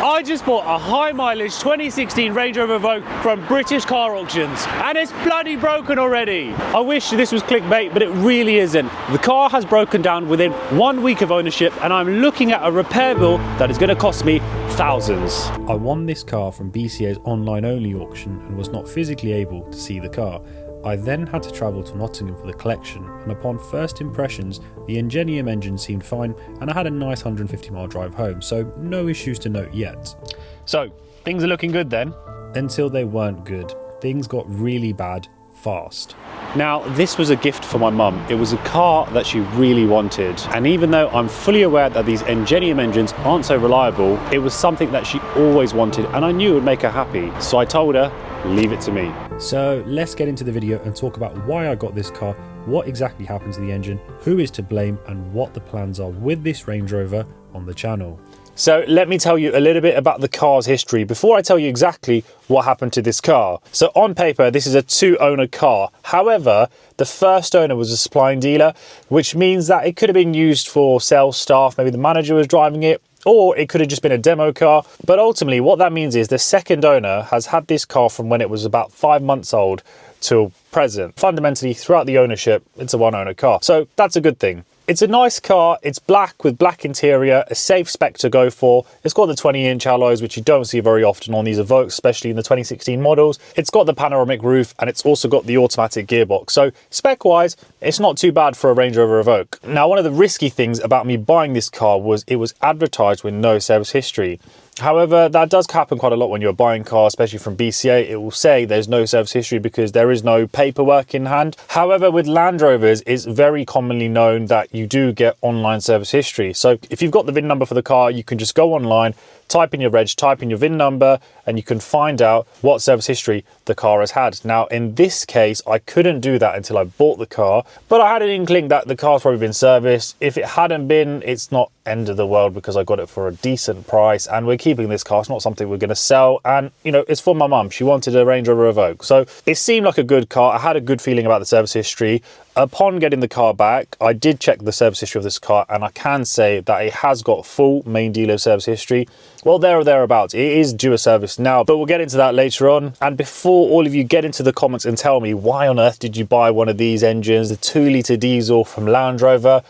I just bought a high mileage 2016 Range Rover Evoque from British car auctions and it's bloody broken already. I wish this was clickbait, but it really isn't. The car has broken down within 1 week of ownership and I'm looking at a repair bill that is going to cost me thousands. I won this car from BCA's online only auction and was not physically able to see the car. I then had to travel to Nottingham for the collection, and upon first impressions, the Ingenium engine seemed fine and I had a nice 150-mile drive home, so no issues to note yet. So, things are looking good then? Until they weren't good. Things got really bad fast. Now, this was a gift for my mum. It was a car that she really wanted. And even though I'm fully aware that these Ingenium engines aren't so reliable, it was something that she always wanted and I knew it would make her happy. So I told her, leave it to me. So let's get into the video and talk about why I got this car, what exactly happened to the engine, who is to blame and what the plans are with this Range Rover on the channel. So let me tell you a little bit about the car's history before I tell you exactly what happened to this car. So on paper, this is a 2-owner car. However, the first owner was a supplying dealer, which means that it could have been used for sales staff. Maybe the manager was driving it, or it could have just been a demo car. But ultimately, what that means is the second owner has had this car from when it was about 5 months old till present. Fundamentally, throughout the ownership, it's a one-owner car. So that's a good thing. It's a nice car, it's black with black interior, a safe spec to go for. It's got the 20-inch alloys, which you don't see very often on these Evoques, especially in the 2016 models. It's got the panoramic roof and it's also got the automatic gearbox. So spec-wise, it's not too bad for a Range Rover Evoque. Now, one of the risky things about me buying this car was it was advertised with no service history. However, that does happen quite a lot when you're buying cars, especially from BCA. It will say there's no service history because there is no paperwork in hand. However, with Land Rovers, it's very commonly known that you do get online service history. So if you've got the VIN number for the car, you can just go online, type in your reg, type in your VIN number, and you can find out what service history the car has had. Now, in this case, I couldn't do that until I bought the car, but I had an inkling that the car's probably been serviced. If it hadn't been, it's not end of the world because I got it for a decent price and we're keeping this car. It's not something we're going to sell. And, you know, it's for my mum. She wanted a Range Rover Evoque. So it seemed like a good car. I had a good feeling about the service history. Upon getting the car back, I did check the service history of this car and I can say that it has got full main dealer service history. Well, there or thereabouts. It is due a service now, but we'll get into that later on. And before all of you get into the comments and tell me why on earth did you buy one of these engines, the 2-litre diesel from Land Rover,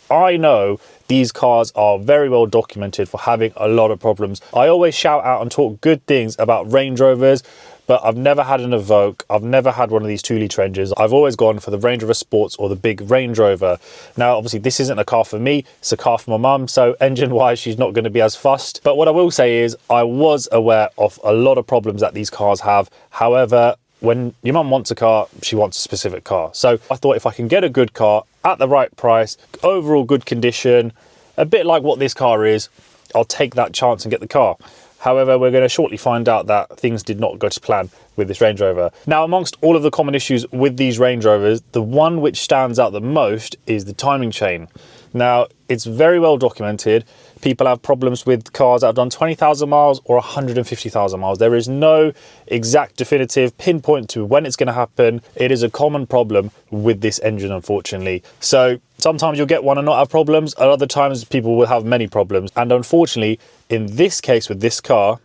I know these cars are very well documented for having a lot of problems. I always shout out and talk good things about Range Rovers, but I've never had an Evoque. I've never had one of these 2-litre engines. I've always gone for the Range Rover Sports or the big Range Rover. Now, obviously, this isn't a car for me. It's a car for my mum, so engine-wise, she's not going to be as fussed. But what I will say is I was aware of a lot of problems that these cars have. However, when your mum wants a car, she wants a specific car. So I thought if I can get a good car at the right price, overall good condition, a bit like what this car is, I'll take that chance and get the car. However, we're going to shortly find out that things did not go to plan with this Range Rover. Now, amongst all of the common issues with these Range Rovers, the one which stands out the most is the timing chain. Now, it's very well documented. People have problems with cars that have done 20,000 miles or 150,000 miles. There is no exact definitive pinpoint to when it's going to happen. It is a common problem with this engine, unfortunately. So sometimes you'll get one and not have problems. At other times, people will have many problems. And unfortunately, in this case with this car,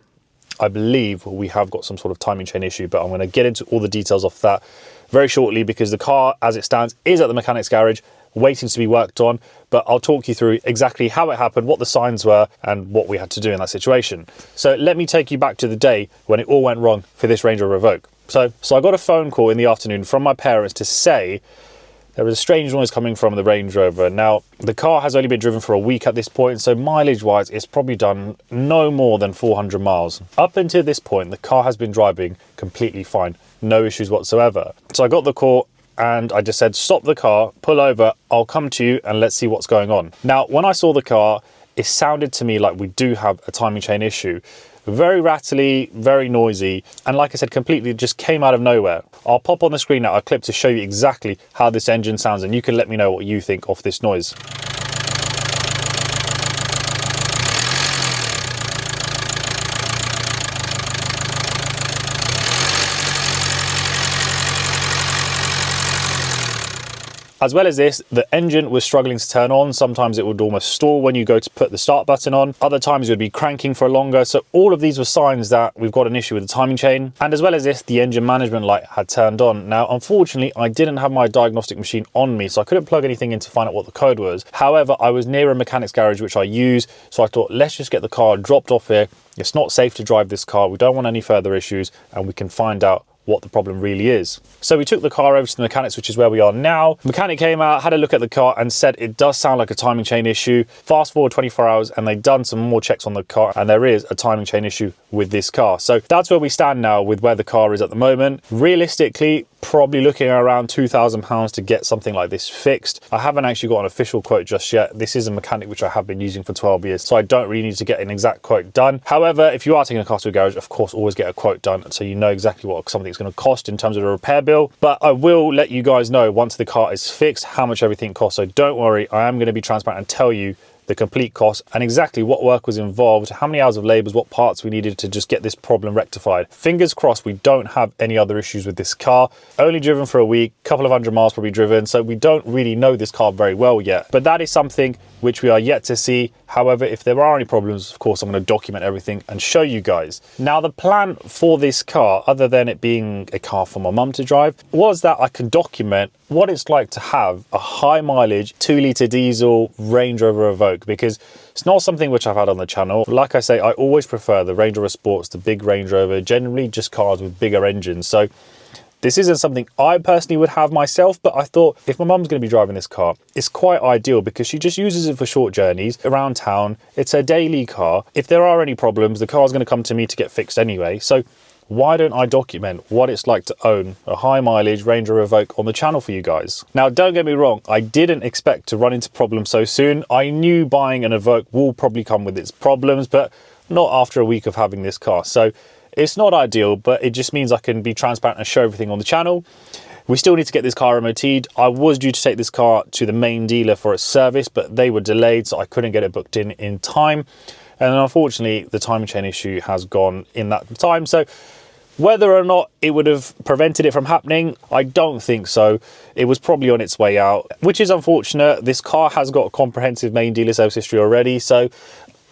I believe we have got some sort of timing chain issue, but I'm going to get into all the details of that very shortly because the car, as it stands, is at the mechanic's garage, waiting to be worked on, but I'll talk you through exactly how it happened, what the signs were, and what we had to do in that situation. So let me take you back to the day when it all went wrong for this Range Rover Evoque. So I got a phone call in the afternoon from my parents to say there was a strange noise coming from the Range Rover. Now, the car has only been driven for a week at this point, so mileage-wise, it's probably done no more than 400 miles. Up until this point, the car has been driving completely fine, no issues whatsoever. So I got the call, and I just said, stop the car, pull over, I'll come to you and let's see what's going on. Now, when I saw the car, it sounded to me like we do have a timing chain issue. Very rattly, very noisy, and like I said, completely just came out of nowhere. I'll pop on the screen now a clip to show you exactly how this engine sounds and you can let me know what you think of this noise. As well as this, the engine was struggling to turn on. Sometimes it would almost stall when you go to put the start button on. Other times it would be cranking for longer. So all of these were signs that we've got an issue with the timing chain. And as well as this, the engine management light had turned on. Now, unfortunately, I didn't have my diagnostic machine on me, so I couldn't plug anything in to find out what the code was. However, I was near a mechanic's garage, which I use. So I thought, let's just get the car dropped off here. It's not safe to drive this car. We don't want any further issues, and we can find out what the problem really is. So we took the car over to the mechanics, which is where we are now. The mechanic came out, had a look at the car and said it does sound like a timing chain issue. Fast forward 24 hours and they've done some more checks on the car, and there is a timing chain issue with this car. So that's where we stand now with where the car is at the moment. Realistically, probably looking at around £2,000 to get something like this fixed. I haven't actually got an official quote just yet. This is a mechanic which I have been using for 12 years, so I don't really need to get an exact quote done. However, if you are taking a car to a garage, of course, always get a quote done so you know exactly what something's going to cost in terms of a repair bill. But I will let you guys know once the car is fixed how much everything costs. So don't worry, I am going to be transparent and tell you the complete cost and exactly what work was involved, how many hours of labours, what parts we needed to just get this problem rectified. Fingers crossed we don't have any other issues with this car. Only driven for a week, couple of 100 miles probably driven, so we don't really know this car very well yet. But that is something which we are yet to see. However, if there are any problems, of course, I'm going to document everything and show you guys. Now, the plan for this car, other than it being a car for my mum to drive, was that I can document what it's like to have a high mileage 2-litre diesel Range Rover Evoque, because it's not something which I've had on the channel. Like I say, I always prefer the Range Rover Sports, the big Range Rover, generally just cars with bigger engines. So this isn't something I personally would have myself, but I thought if my mum's going to be driving this car, it's quite ideal because she just uses it for short journeys around town. It's her daily car. If there are any problems, the car's going to come to me to get fixed anyway. So why don't I document what it's like to own a high mileage Range Rover Evoque on the channel for you guys? Now, don't get me wrong, I didn't expect to run into problems so soon. I knew buying an Evoque will probably come with its problems, but not after a week of having this car. So it's not ideal, but it just means I can be transparent and show everything on the channel. We still need to get this car MOT'd. I was due to take this car to the main dealer for its service, but they were delayed, so I couldn't get it booked in time. And unfortunately, the timing chain issue has gone in that time. So whether or not it would have prevented it from happening, I don't think so. It was probably on its way out, which is unfortunate. This car has got a comprehensive main dealer service history already. So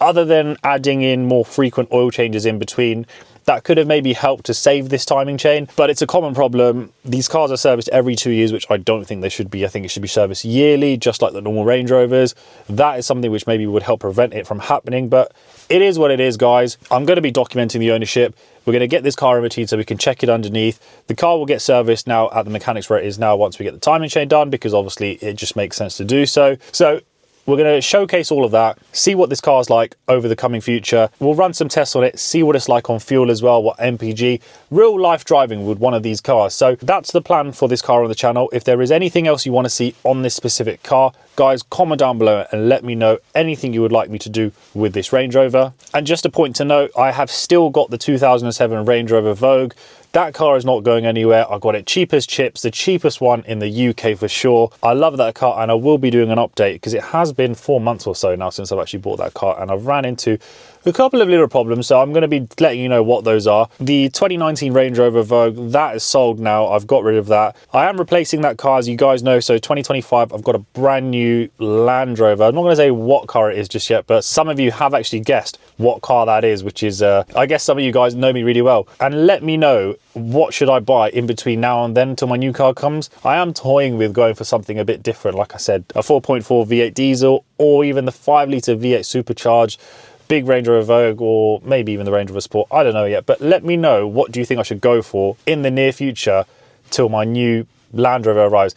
other than adding in more frequent oil changes in between, that could have maybe helped to save this timing chain, but it's a common problem. These cars are serviced every 2 years, which I don't think they should be. I think it should be serviced yearly, just like the normal Range Rovers. That is something which maybe would help prevent it from happening, but it is what it is, guys. I'm going to be documenting the ownership. We're going to get this car MOT'd so we can check it underneath. The car will get serviced now at the mechanics where it is now once we get the timing chain done, because obviously it just makes sense to do so. So we're going to showcase all of that, see what this car is like over the coming future. We'll run some tests on it, see what it's like on fuel as well, what MPG, real life driving with one of these cars. So that's the plan for this car on the channel. If there is anything else you want to see on this specific car, guys, comment down below and let me know anything you would like me to do with this Range Rover. And just a point to note, I have still got the 2007 Range Rover Evoque. That car is not going anywhere. I got it cheap as chips, the cheapest one in the UK for sure. I love that car, and I will be doing an update because it has been 4 months or so now since I've actually bought that car, and I've ran into a couple of little problems, so I'm going to be letting you know what those are. The 2019 Range Rover Evoque, that is sold now. I've got rid of that. I am replacing that car, as you guys know. So 2025, I've got a brand new Land Rover. I'm not going to say what car it is just yet, but some of you have actually guessed what car that is, which is, I guess some of you guys know me really well. And let me know, what should I buy in between now and then until my new car comes? I am toying with going for something a bit different. Like I said, a 4.4 V8 diesel, or even the 5-litre V8 supercharged big Range Rover Evoque, or maybe even the Range Rover Sport. I don't know yet, but let me know, what do you think I should go for in the near future till my new Land Rover arrives?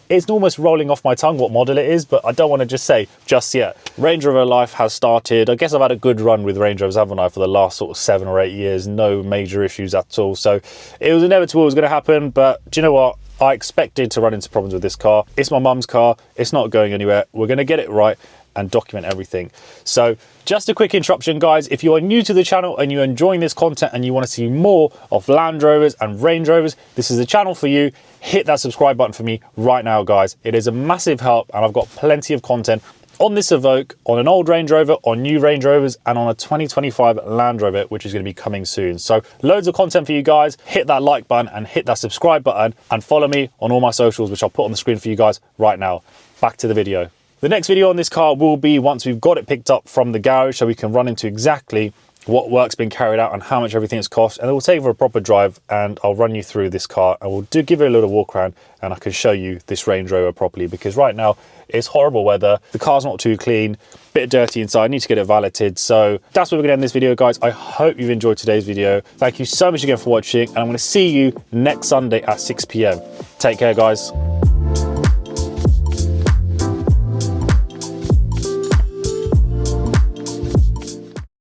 It's almost rolling off my tongue what model it is, but I don't want to just say just yet. Range Rover life has started. I guess I've had a good run with Range Rovers, haven't I, for the last sort of 7 or 8 years. No major issues at all. So it was inevitable it was going to happen, but do you know what? I expected to run into problems with this car. It's my mum's car. It's not going anywhere. We're going to get it right and document everything. So just a quick interruption, guys. If you are new to the channel and you're enjoying this content and you want to see more of Land Rovers and Range Rovers, this is the channel for you. Hit that subscribe button for me right now, guys. It is a massive help, and I've got plenty of content on this Evoque, on an old Range Rover, on new Range Rovers, and on a 2025 Land Rover, which is going to be coming soon. So loads of content for you guys. Hit that like button and hit that subscribe button, and follow me on all my socials, which I'll put on the screen for you guys right now. Back to the video. The next video on this car will be once we've got it picked up from the garage, so we can run into exactly what work's been carried out and how much everything's cost, and we'll take it for a proper drive, and I'll run you through this car, and we'll give it a little walk around, and I can show you this Range Rover properly, because right now it's horrible weather, the car's not too clean, bit dirty inside, I need to get it valeted. So that's where we're gonna end this video, guys. I hope you've enjoyed today's video. Thank you so much again for watching, and I'm gonna see you next Sunday at 6 p.m. Take care, guys.